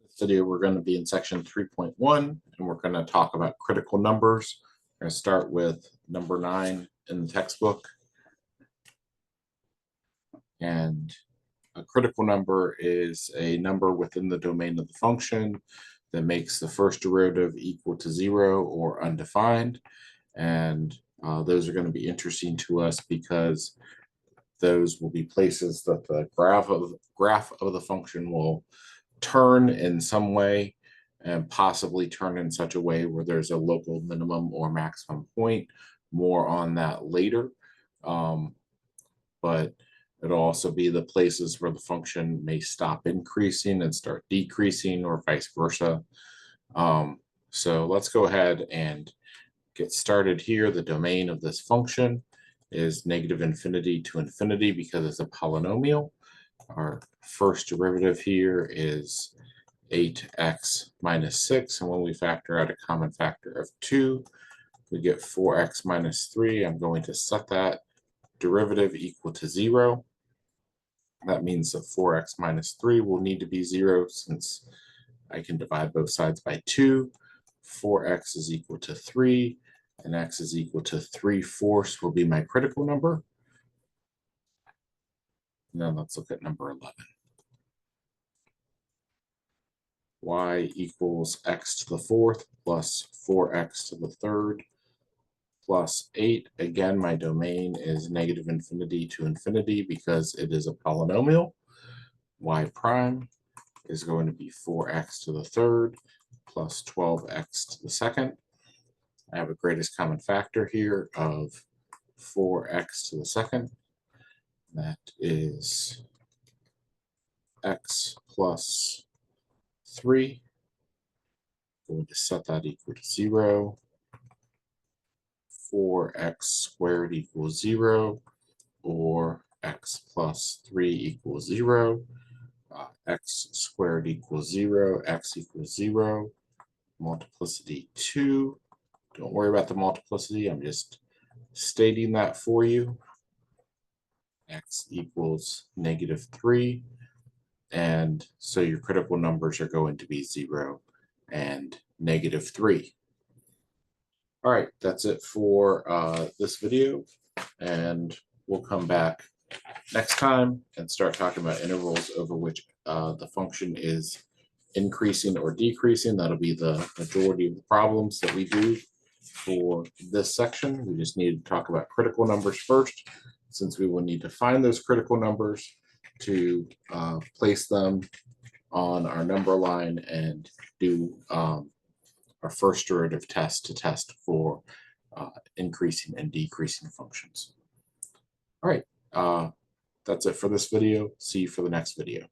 This video, we're going to be in section 3.1, and we're going to talk about critical numbers. We're going to start with number 9 in the textbook. And a critical number is a number within the domain of the function that makes the first derivative equal to 0 or undefined. And those are going to be interesting to us because those will be places that the graph of the function will turn in some way, and possibly turn in such a way where there's a local minimum or maximum point. More on that later. But it'll also be the places where the function may stop increasing and start decreasing, or vice versa. So let's go ahead and get started here. The domain of this function is -infinity to infinity because it's a polynomial. Our first derivative here is 8x minus 6, and when we factor out a common factor of 2, we get 4x minus 3. I'm going to set that derivative equal to 0. That means that 4x minus 3 will need to be 0 since I can divide both sides by 2. 4x is equal to 3, and x is equal to 3/4 will be my critical number. Now let's look at number 11. Y equals x to the 4th plus 4x to the 3rd plus 8. Again, my domain is -infinity to infinity because it is a polynomial. Y prime is going to be 4x to the 3rd plus 12x to the 2nd. I have a greatest common factor here of 4x to the 2nd. That is x plus 3. Going to set that equal to 0. 4x squared equals 0, or x plus 3 equals 0. X squared equals 0, x equals 0. Multiplicity 2. Don't worry about the multiplicity, I'm just stating that for you. X equals -3. And so your critical numbers are going to be 0 and -3. All right, that's it for this video, and we'll come back next time and start talking about intervals over which the function is increasing or decreasing. That'll be the majority of the problems that we do for this section. We just need to talk about critical numbers first, since we will need to find those critical numbers to place them on our number line and do our first derivative test to test for increasing and decreasing functions. All right, that's it for this video. See you for the next video.